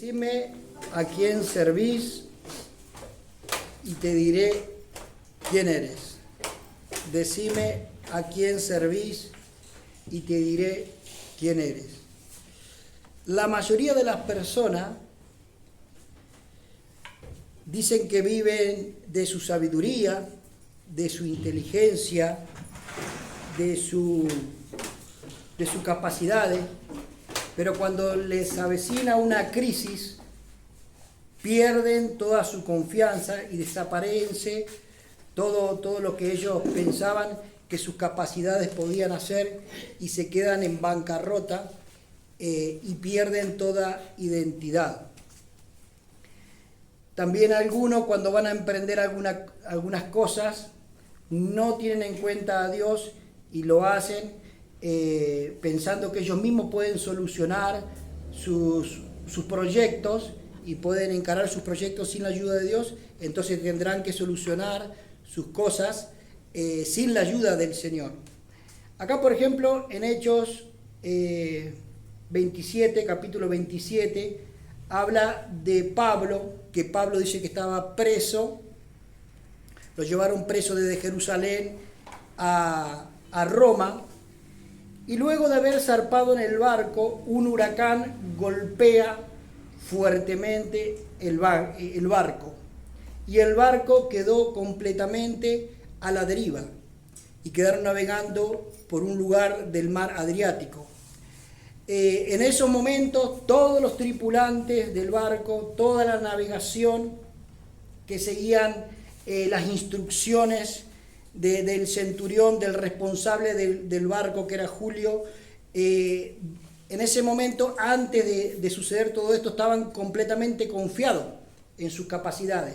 Decime a quién servís y te diré quién eres. Decime a quién servís y te diré quién eres. La mayoría de las personas dicen que viven de su sabiduría, de su inteligencia, de sus capacidades, pero cuando les avecina una crisis, pierden toda su confianza y desaparece todo lo que ellos pensaban que sus capacidades podían hacer y se quedan en bancarrota y pierden toda identidad. También algunos, cuando van a emprender algunas cosas, no tienen en cuenta a Dios y lo hacen pensando que ellos mismos pueden solucionar sus proyectos y pueden encarar sus proyectos sin la ayuda de Dios. Entonces tendrán que solucionar sus cosas sin la ayuda del Señor. Acá, por ejemplo, en Hechos 27, capítulo 27, habla de Pablo, que Pablo dice que estaba preso. Lo llevaron preso desde Jerusalén a Roma, y luego de haber zarpado en el barco, un huracán golpea fuertemente el barco, y el barco quedó completamente a la deriva, y quedaron navegando por un lugar del mar Adriático. En esos momentos, todos los tripulantes del barco, toda la navegación que seguían las instrucciones del centurión, del responsable del barco, que era Julio, en ese momento, antes de suceder todo esto, estaban completamente confiados en sus capacidades.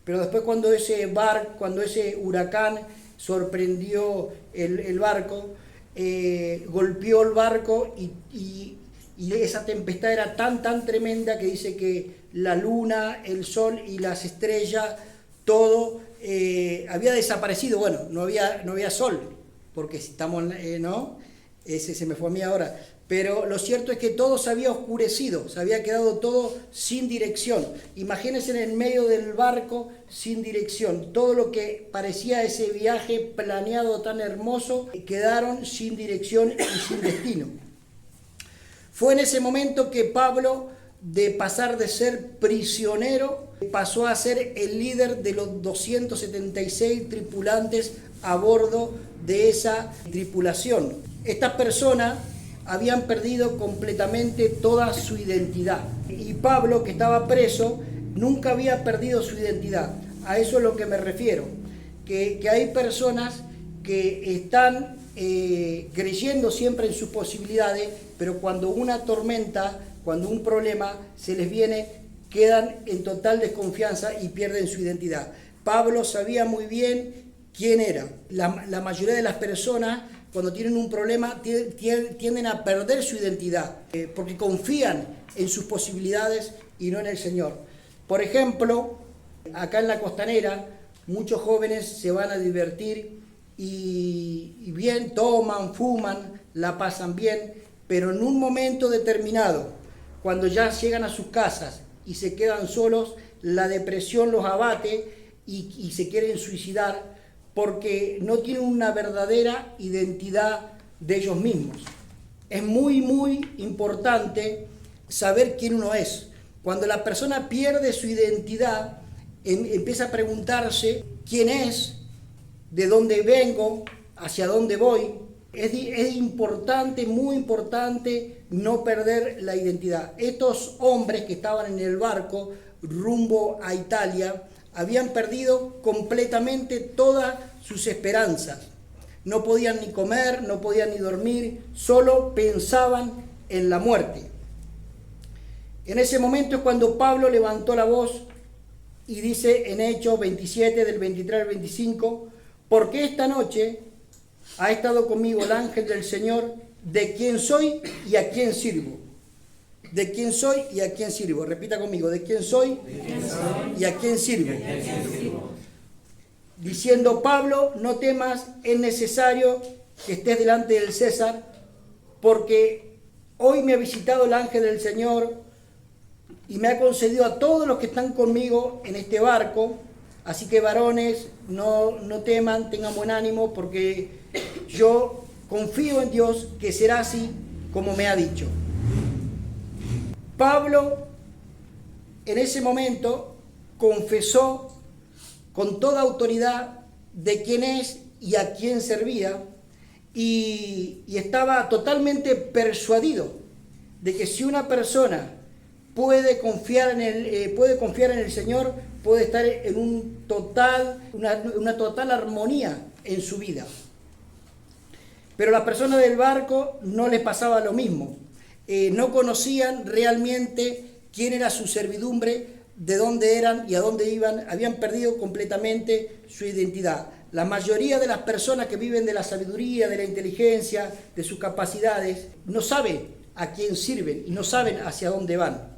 Pero después, cuando ese huracán sorprendió el barco, golpeó el barco y esa tempestad era tan tremenda que dice que la luna, el sol y las estrellas, todo había desaparecido. Bueno, no había sol, porque si estamos, ¿no? Ese se me fue a mí ahora. Pero lo cierto es que todo se había oscurecido, se había quedado todo sin dirección. Imagínense en el medio del barco sin dirección. Todo lo que parecía ese viaje planeado tan hermoso, quedaron sin dirección y sin destino. Fue en ese momento que Pablo, de pasar de ser prisionero, pasó a ser el líder de los 276 tripulantes a bordo de esa tripulación. Estas personas habían perdido completamente toda su identidad. Y Pablo, que estaba preso, nunca había perdido su identidad. A eso es a lo que me refiero. Que hay personas que están creyendo siempre en sus posibilidades, pero cuando una tormenta, cuando un problema se les viene, quedan en total desconfianza y pierden su identidad. Pablo sabía muy bien quién era. La mayoría de las personas, cuando tienen un problema, tienden a perder su identidad, porque confían en sus posibilidades y no en el Señor. Por ejemplo, acá en la Costanera, muchos jóvenes se van a divertir y bien, toman, fuman, la pasan bien, pero en un momento determinado, cuando ya llegan a sus casas y se quedan solos, la depresión los abate y se quieren suicidar, porque no tienen una verdadera identidad de ellos mismos. Es muy importante saber quién uno es. Cuando la persona pierde su identidad, empieza a preguntarse quién es, de dónde vengo, hacia dónde voy. Es importante, muy importante, no perder la identidad. Estos hombres que estaban en el barco rumbo a Italia habían perdido completamente todas sus esperanzas. No podían ni comer, no podían ni dormir, solo pensaban en la muerte. En ese momento es cuando Pablo levantó la voz y dice en Hechos 27, del 23 al 25, porque esta noche ha estado conmigo el ángel del Señor, de quién soy y a quién sirvo. De quién soy y a quién sirvo. Repita conmigo, de quién soy y a quién sirvo. Diciendo Pablo, no temas, es necesario que estés delante del César, porque hoy me ha visitado el ángel del Señor y me ha concedido a todos los que están conmigo en este barco. Así que varones, no teman, tengan buen ánimo, porque yo confío en Dios que será así como me ha dicho. Pablo en ese momento confesó con toda autoridad de quién es y a quién servía, y estaba totalmente persuadido de que si una persona puede confiar en el Señor, puede estar en una total armonía en su vida. Pero a las personas del barco no les pasaba lo mismo. No conocían realmente quién era su servidumbre, de dónde eran y a dónde iban. Habían perdido completamente su identidad. La mayoría de las personas que viven de la sabiduría, de la inteligencia, de sus capacidades, no saben a quién sirven y no saben hacia dónde van.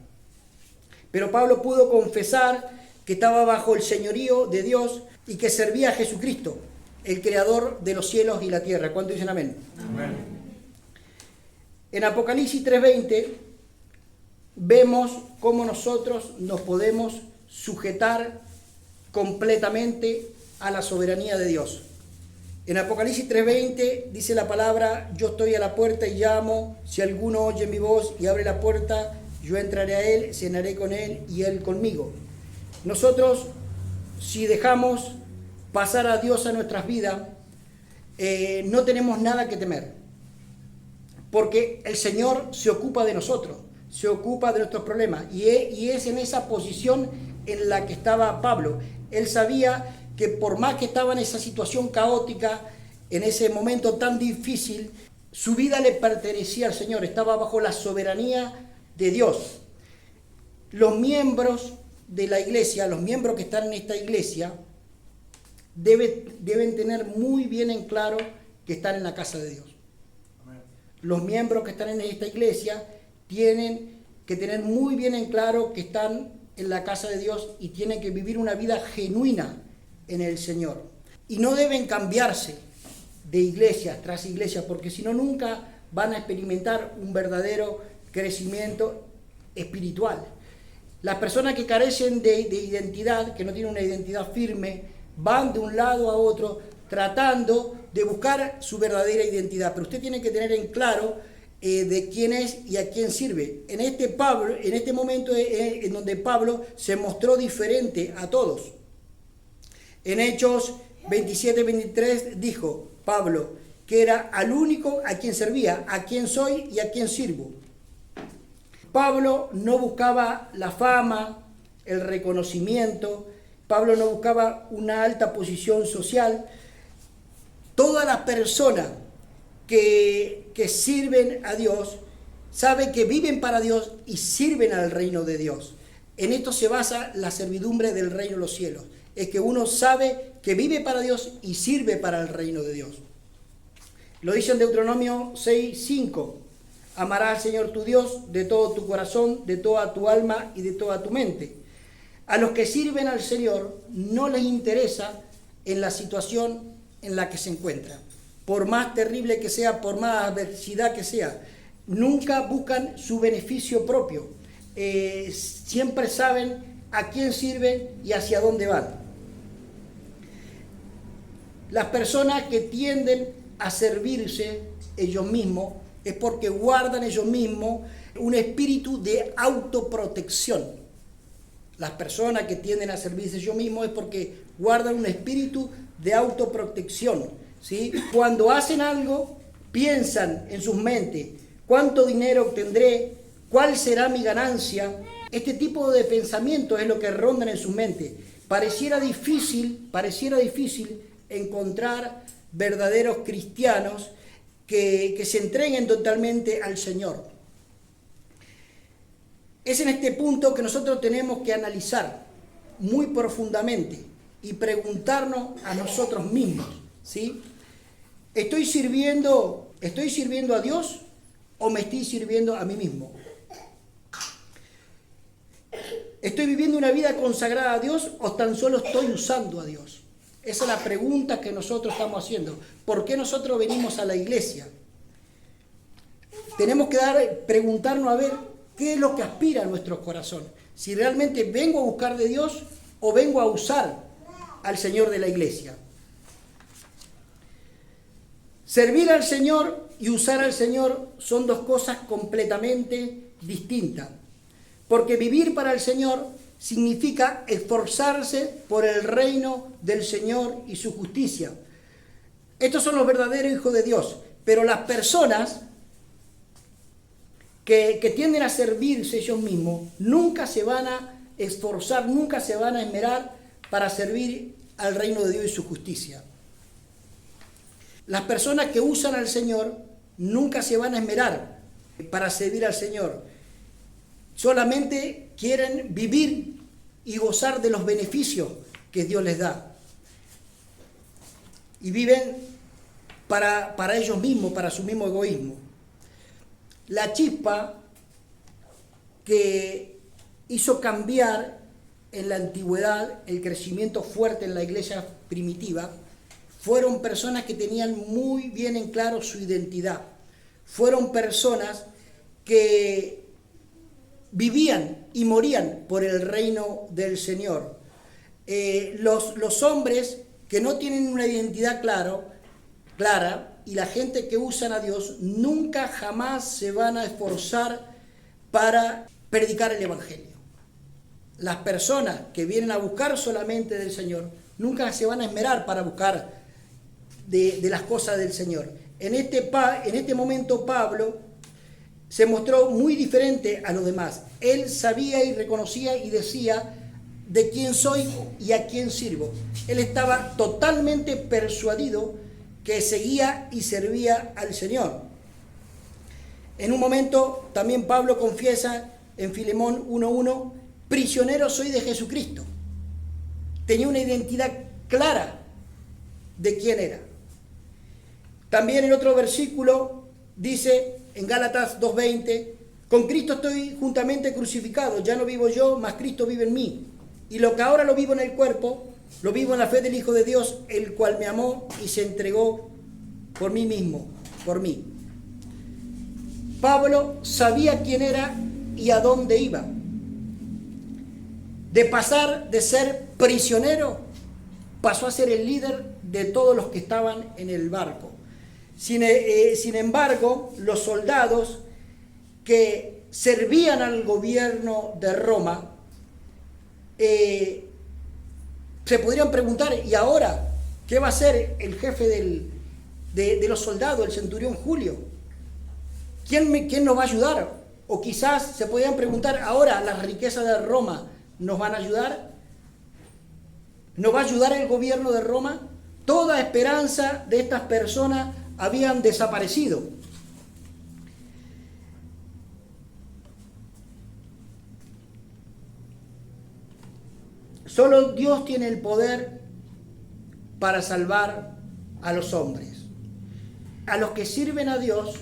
Pero Pablo pudo confesar que estaba bajo el señorío de Dios y que servía a Jesucristo, el creador de los cielos y la tierra. ¿Cuántos dicen amén? Amén. En Apocalipsis 3:20 vemos cómo nosotros nos podemos sujetar completamente a la soberanía de Dios. En Apocalipsis 3:20 dice la palabra: yo estoy a la puerta y llamo, si alguno oye mi voz y abre la puerta, yo entraré a él, cenaré con él y él conmigo. Nosotros, si dejamos pasar a Dios a nuestras vidas, no tenemos nada que temer, porque el Señor se ocupa de nosotros, se ocupa de nuestros problemas, y es en esa posición en la que estaba Pablo. Él sabía que por más que estaba en esa situación caótica, en ese momento tan difícil, su vida le pertenecía al Señor, estaba bajo la soberanía de Dios. Los miembros de la iglesia, los miembros que están en esta iglesia, deben tener muy bien en claro que están en la casa de Dios. Amén. Los miembros que están en esta iglesia tienen que tener muy bien en claro que están en la casa de Dios y tienen que vivir una vida genuina en el Señor. Y no deben cambiarse de iglesia tras iglesia, porque si no, nunca van a experimentar un verdadero crecimiento espiritual. Las personas que carecen de identidad, que no tienen una identidad firme, van de un lado a otro tratando de buscar su verdadera identidad. Pero usted tiene que tener en claro de quién es y a quién sirve. En este momento en donde Pablo se mostró diferente a todos. En Hechos 27-23 dijo Pablo que era al único a quien servía, a quien soy y a quien sirvo. Pablo no buscaba la fama, el reconocimiento. Pablo no buscaba una alta posición social. Todas las personas que sirven a Dios saben que viven para Dios y sirven al reino de Dios. En esto se basa la servidumbre del reino de los cielos. Es que uno sabe que vive para Dios y sirve para el reino de Dios. Lo dice en Deuteronomio 6:5. Amarás al Señor tu Dios de todo tu corazón, de toda tu alma y de toda tu mente. A los que sirven al Señor no les interesa en la situación en la que se encuentran. Por más terrible que sea, por más adversidad que sea, nunca buscan su beneficio propio. Siempre saben a quién sirven y hacia dónde van. Las personas que tienden a servirse ellos mismos es porque guardan ellos mismos un espíritu de autoprotección. Las personas que tienden a servirse ellos mismos es porque guardan un espíritu de autoprotección, ¿sí? Cuando hacen algo, piensan en sus mentes: ¿cuánto dinero obtendré? ¿Cuál será mi ganancia? Este tipo de pensamiento es lo que rondan en sus mentes. Pareciera difícil encontrar verdaderos cristianos que se entreguen totalmente al Señor. Es en este punto que nosotros tenemos que analizar muy profundamente y preguntarnos a nosotros mismos, ¿sí? ¿Estoy sirviendo a Dios o me estoy sirviendo a mí mismo? ¿Estoy viviendo una vida consagrada a Dios o tan solo estoy usando a Dios? Esa es la pregunta que nosotros estamos haciendo. ¿Por qué nosotros venimos a la iglesia? Tenemos que preguntarnos a ver ¿Qué es lo que aspira a nuestro corazón? Si realmente vengo a buscar de Dios o vengo a usar al Señor de la iglesia. Servir al Señor y usar al Señor son dos cosas completamente distintas. Porque vivir para el Señor significa esforzarse por el reino del Señor y su justicia. Estos son los verdaderos hijos de Dios. Pero las personas que tienden a servirse ellos mismos nunca se van a esforzar, nunca se van a esmerar para servir al reino de Dios y su justicia. Las personas que usan al Señor nunca se van a esmerar para servir al Señor. Solamente quieren vivir y gozar de los beneficios que Dios les da. Y viven para ellos mismos, para su mismo egoísmo. La chispa que hizo cambiar en la antigüedad el crecimiento fuerte en la iglesia primitiva fueron personas que tenían muy bien en claro su identidad. Fueron personas que vivían y morían por el reino del Señor. Los hombres que no tienen una identidad clara y la gente que usan a Dios nunca jamás se van a esforzar para predicar el Evangelio. Las personas que vienen a buscar solamente del Señor nunca se van a esmerar para buscar de las cosas del Señor. En este momento Pablo se mostró muy diferente a los demás. Él sabía y reconocía y decía de quién soy y a quién sirvo. Él estaba totalmente persuadido que seguía y servía al Señor. En un momento también Pablo confiesa en Filemón 1:1, prisionero soy de Jesucristo. Tenía una identidad clara de quién era. También en otro versículo dice en Gálatas 2:20, con Cristo estoy juntamente crucificado, ya no vivo yo, mas Cristo vive en mí. Y lo que ahora lo vivo en el cuerpo, lo vivo en la fe del Hijo de Dios, el cual me amó y se entregó por mí mismo, por mí. Pablo sabía quién era y a dónde iba. De pasar de ser prisionero, pasó a ser el líder de todos los que estaban en el barco. Sin embargo, los soldados que servían al gobierno de Roma se podrían preguntar, ¿y ahora qué va a hacer el jefe de los soldados, el centurión Julio? ¿Quién nos va a ayudar? O quizás se podrían preguntar, ¿ahora las riquezas de Roma nos van a ayudar? ¿Nos va a ayudar el gobierno de Roma? Toda esperanza de estas personas habían desaparecido. Solo Dios tiene el poder para salvar a los hombres. A los que sirven a Dios,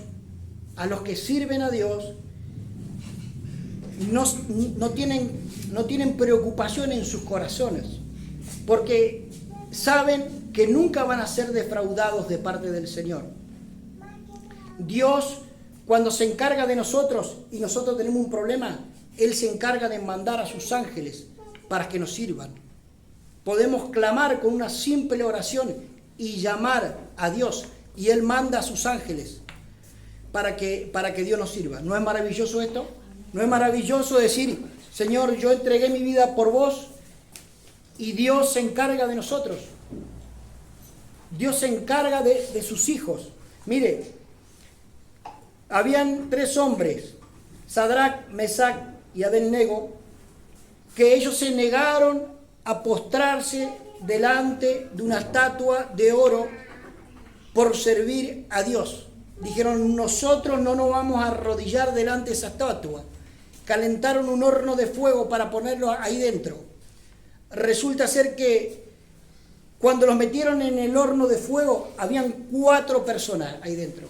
no tienen preocupación en sus corazones, porque saben que nunca van a ser defraudados de parte del Señor. Dios, cuando se encarga de nosotros y nosotros tenemos un problema, Él se encarga de mandar a sus ángeles para que nos sirvan. Podemos clamar con una simple oración y llamar a Dios, y Él manda a sus ángeles para que Dios nos sirva. ¿No es maravilloso esto? ¿No es maravilloso decir, Señor, yo entregué mi vida por vos y Dios se encarga de nosotros? Dios se encarga de sus hijos. Mire, habían 3 hombres, Sadrac, Mesac y Abednego, que ellos se negaron a postrarse delante de una estatua de oro por servir a Dios. Dijeron, nosotros no nos vamos a arrodillar delante de esa estatua. Calentaron un horno de fuego para ponerlo ahí dentro. Resulta ser que cuando los metieron en el horno de fuego, habían 4 personas ahí dentro.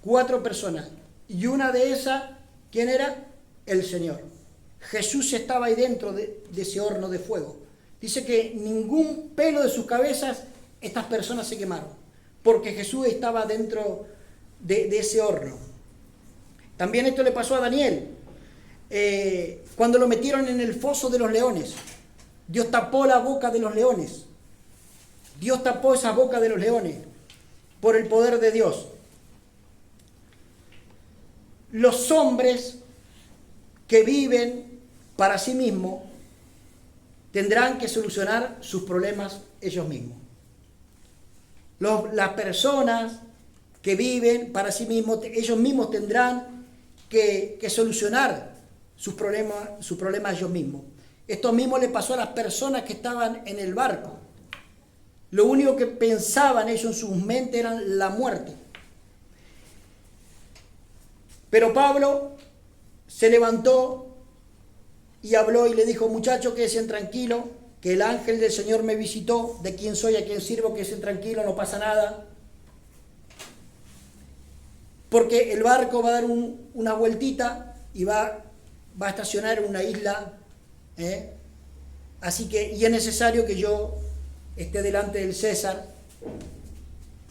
4 personas. Y una de esas, ¿quién era? El Señor. Jesús estaba ahí dentro de ese horno de fuego. Dice que ningún pelo de sus cabezas estas personas se quemaron, porque Jesús estaba dentro de ese horno. También esto le pasó a Daniel. cuando lo metieron en el foso de los leones. Dios tapó la boca de los leones. Dios tapó esa boca de los leones por el poder de Dios. Los hombres que viven para sí mismos tendrán que solucionar sus problemas ellos mismos. Las personas que viven para sí mismos, ellos mismos tendrán que solucionar sus problemas ellos mismos. Esto mismo le pasó a las personas que estaban en el barco. Lo único que pensaban ellos en sus mentes era la muerte. Pero Pablo se levantó y habló y le dijo: muchachos, quédense tranquilos, que el ángel del Señor me visitó, de quién soy, a quién sirvo, quédense tranquilos, no pasa nada. Porque el barco va a dar una vueltita y va a estacionar en una isla. Así que, y es necesario que yo esté delante del César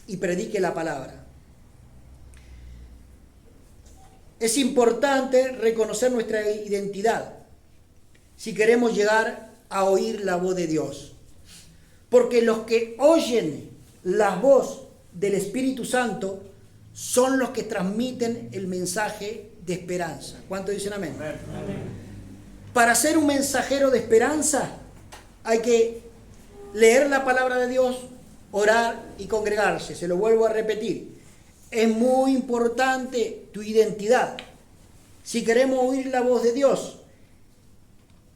y predique la palabra. Es importante reconocer nuestra identidad si queremos llegar a oír la voz de Dios. Porque los que oyen la voz del Espíritu Santo son los que transmiten el mensaje de esperanza. ¿Cuántos dicen amén? Amén. Para ser un mensajero de esperanza hay que leer la palabra de Dios, orar y congregarse. Se lo vuelvo a repetir. Es muy importante tu identidad. Si queremos oír la voz de Dios,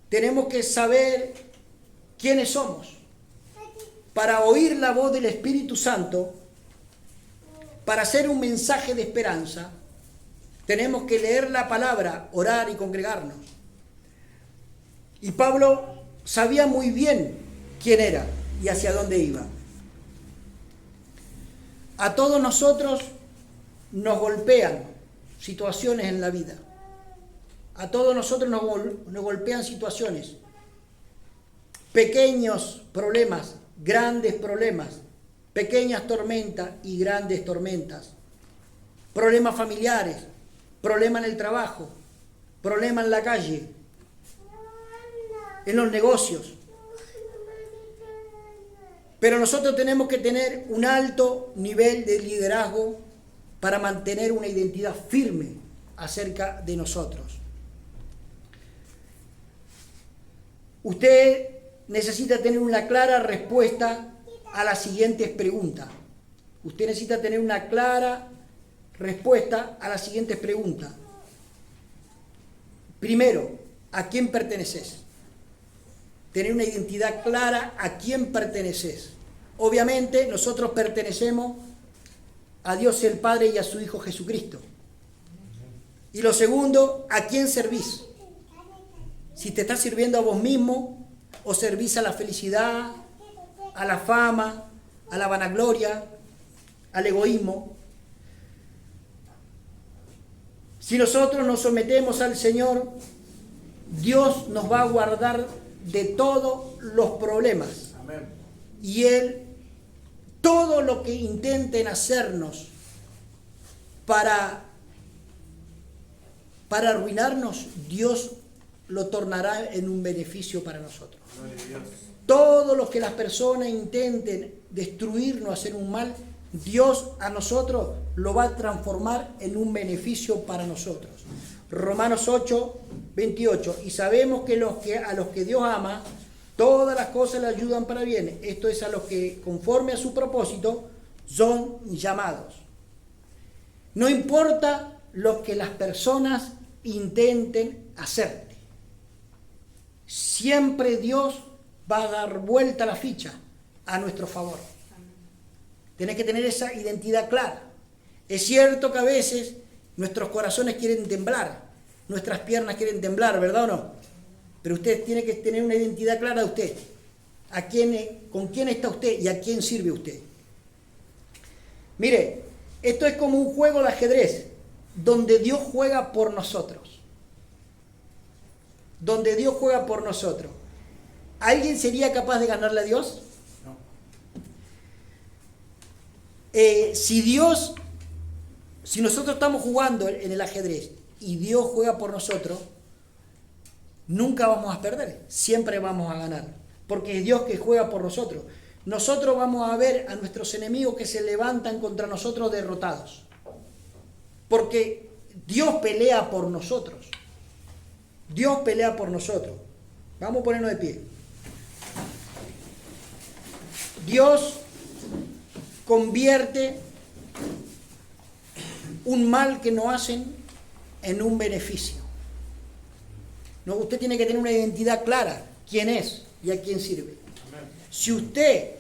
tenemos que saber quiénes somos. Para oír la voz del Espíritu Santo, para hacer un mensaje de esperanza, tenemos que leer la palabra, orar y congregarnos. Y Pablo sabía muy bien quién era y hacia dónde iba. A todos nosotros nos golpean situaciones en la vida. A todos nosotros nos golpean situaciones. Pequeños problemas, grandes problemas, pequeñas tormentas y grandes tormentas. Problemas familiares, problemas en el trabajo, problemas en la calle, en los negocios. Pero nosotros tenemos que tener un alto nivel de liderazgo para mantener una identidad firme acerca de nosotros. Usted necesita tener una clara respuesta a las siguientes preguntas. Usted necesita tener una clara respuesta a las siguientes preguntas. Primero, ¿a quién perteneces? Tener una identidad clara a quién perteneces. Obviamente nosotros pertenecemos a Dios el Padre y a su Hijo Jesucristo. Y lo segundo, ¿a quién servís? Si te estás sirviendo a vos mismo o servís a la felicidad, a la fama, a la vanagloria, al egoísmo. Si nosotros nos sometemos al Señor, Dios nos va a guardar de todos los problemas. Amén. Y Él, todo lo que intenten hacernos para arruinarnos, Dios lo tornará en un beneficio para nosotros. Todo lo que las personas intenten destruirnos, hacer un mal, Dios a nosotros lo va a transformar en un beneficio para nosotros. Romanos 8, 28. Y sabemos que a los que Dios ama, todas las cosas le ayudan para bien. Esto es a los que, conforme a su propósito, son llamados. No importa lo que las personas intenten hacerte. Siempre Dios va a dar vuelta a la ficha a nuestro favor. Tenés que tener esa identidad clara. Es cierto que a veces nuestros corazones quieren temblar, nuestras piernas quieren temblar, ¿verdad o no? Pero usted tiene que tener una identidad clara de usted. ¿Con quién está usted y a quién sirve usted? Mire, esto es como un juego de ajedrez, donde Dios juega por nosotros. Donde Dios juega por nosotros. ¿Alguien sería capaz de ganarle a Dios? No. Si nosotros estamos jugando en el ajedrez y Dios juega por nosotros, nunca vamos a perder, siempre vamos a ganar, porque es Dios que juega por nosotros. Nosotros vamos a ver a nuestros enemigos que se levantan contra nosotros derrotados, porque Dios pelea por nosotros. Dios pelea por nosotros. Vamos a ponernos de pie. Dios convierte un mal que nos hacen en un beneficio. No, usted tiene que tener una identidad clara, quién es y a quién sirve. Si usted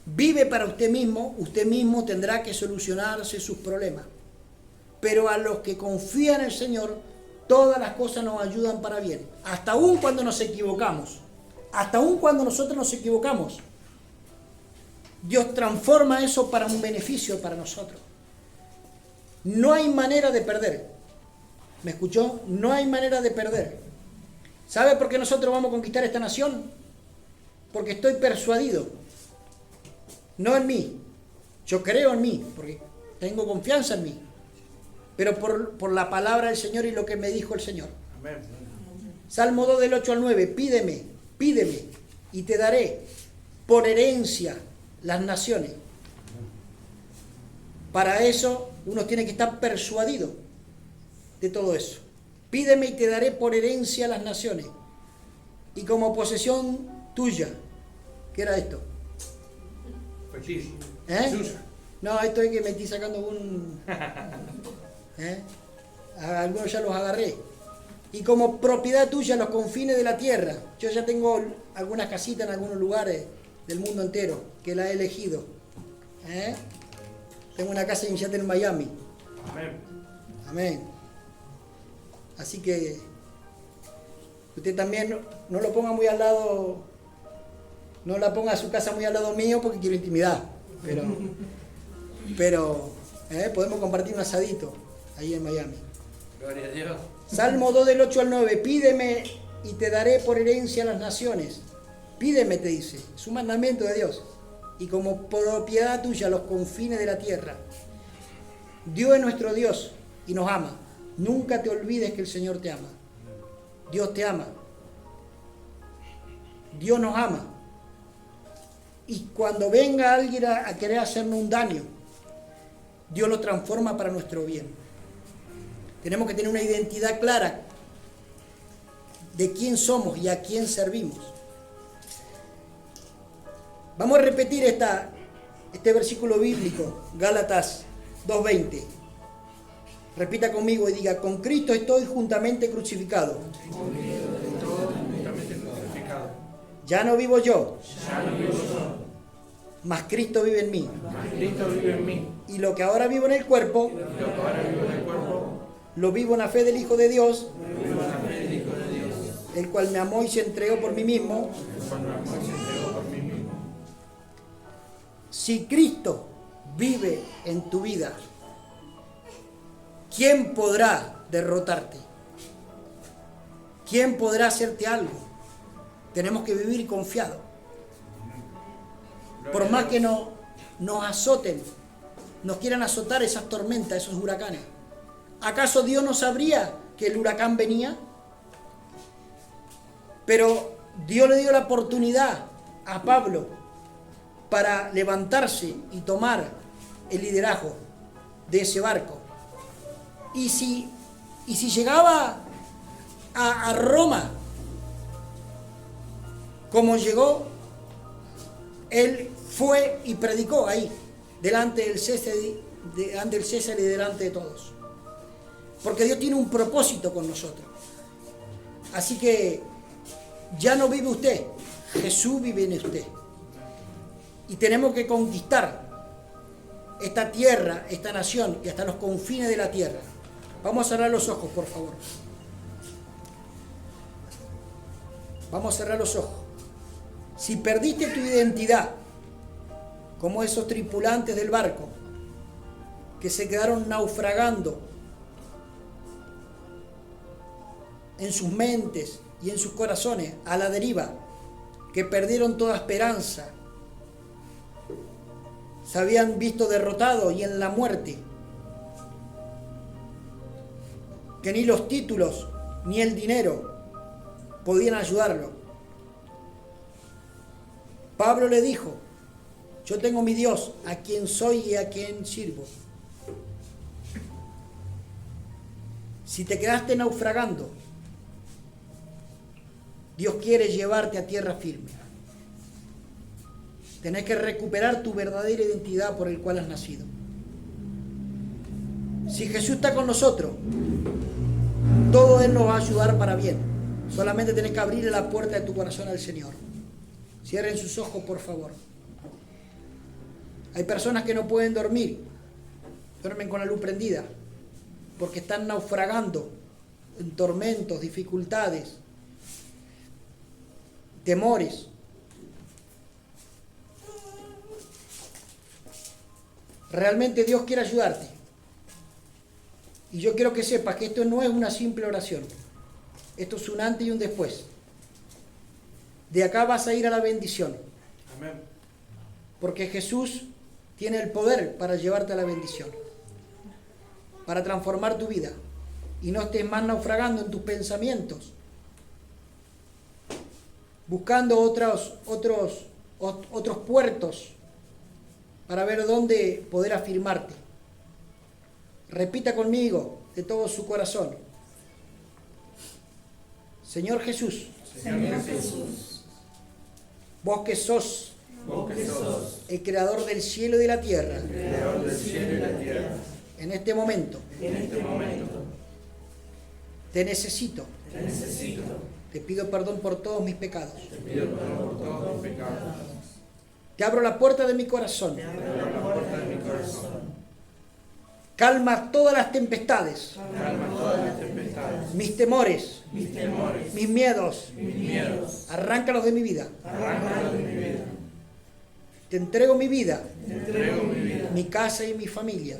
vive para usted mismo tendrá que solucionarse sus problemas. Pero a los que confían en el Señor, todas las cosas nos ayudan para bien. Hasta aún cuando nos equivocamos. Hasta aún cuando nosotros nos equivocamos. Dios transforma eso para un beneficio para nosotros. No hay manera de perder. ¿Me escuchó? No hay manera de perder. ¿Sabe por qué nosotros vamos a conquistar esta nación? Porque estoy persuadido. No en mí. Yo creo en mí, porque tengo confianza en mí. Pero por la palabra del Señor y lo que me dijo el Señor. Amén. Salmo 2 del 8 al 9. Pídeme y te daré por herencia las naciones. Para eso uno tiene que estar persuadido de todo eso. Pídeme y te daré por herencia las naciones. Y como posesión tuya. ¿Qué era esto? ¿Eh? No, esto es que me estoy sacando un... Algunos ya los agarré. Y como propiedad tuya los confines de la tierra. Yo ya tengo algunas casitas en algunos lugares del mundo entero que la he elegido. Tengo una casa en Miami. Amén. Amén. Así que usted también no lo ponga muy al lado, no la ponga a su casa muy al lado mío porque quiero intimidad. Pero podemos compartir un asadito ahí en Miami. Gloria a Dios. Salmo 2 del 8 al 9. Pídeme y te daré por herencia las naciones. Pídeme, te dice. Es un mandamiento de Dios. Y como propiedad tuya los confines de la tierra. Dios es nuestro Dios y nos ama. Nunca te olvides que el Señor te ama. Dios te ama. Dios nos ama. Y cuando venga alguien a querer hacernos un daño, Dios lo transforma para nuestro bien. Tenemos que tener una identidad clara de quién somos y a quién servimos. Vamos a repetir este versículo bíblico, Gálatas 2:20. Repita conmigo y diga: con Cristo estoy juntamente crucificado. Ya no vivo yo, mas Cristo vive en mí. Y lo que ahora vivo en el cuerpo, lo vivo en la fe del Hijo de Dios, el cual me amó y se entregó por mí mismo. Si Cristo vive en tu vida, ¿quién podrá derrotarte? ¿Quién podrá hacerte algo? Tenemos que vivir confiados. Por más que nos azoten, nos quieran azotar esas tormentas, esos huracanes. ¿Acaso Dios no sabría que el huracán venía? Pero Dios le dio la oportunidad a Pablo para levantarse y tomar el liderazgo de ese barco. Y si llegaba a Roma, como llegó, él fue y predicó ahí, delante del César y delante de todos. Porque Dios tiene un propósito con nosotros. Así que ya no vive usted, Jesús vive en usted. Y tenemos que conquistar esta tierra, esta nación y hasta los confines de la tierra. Vamos a cerrar los ojos, por favor. Vamos a cerrar los ojos. Si perdiste tu identidad, como esos tripulantes del barco que se quedaron naufragando en sus mentes y en sus corazones a la deriva, que perdieron toda esperanza, se habían visto derrotados y en la muerte, que ni los títulos ni el dinero podían ayudarlo. Pablo le dijo: yo tengo mi Dios, a quien soy y a quien sirvo. Si te quedaste naufragando, Dios quiere llevarte a tierra firme. Tenés que recuperar tu verdadera identidad por el cual has nacido. Si Jesús está con nosotros, todo Él nos va a ayudar para bien. Solamente tenés que abrirle la puerta de tu corazón al Señor. Cierren sus ojos, por favor. Hay personas que no pueden dormir, duermen con la luz prendida, porque están naufragando en tormentos, dificultades, temores. Realmente Dios quiere ayudarte. Y yo quiero que sepas que esto no es una simple oración. Esto es un antes y un después. De acá vas a ir a la bendición. Amén. Porque Jesús tiene el poder para llevarte a la bendición, para transformar tu vida y no estés más naufragando en tus pensamientos, buscando otros puertos para ver dónde poder afirmarte. Repita conmigo de todo su corazón: Señor Jesús, Señor Jesús, vos que sos el creador del cielo y de la tierra, en este momento, te necesito. Te pido perdón por todos mis pecados. Te abro la puerta de mi corazón. Calma todas las tempestades, mis temores, mis miedos. Arráncalos de mi vida. Te entrego mi vida, mi casa y mi familia.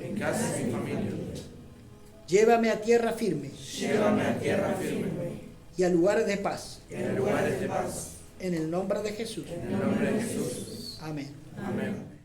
Llévame a tierra firme y a lugares de paz. En el nombre de Jesús. Amén. Amén.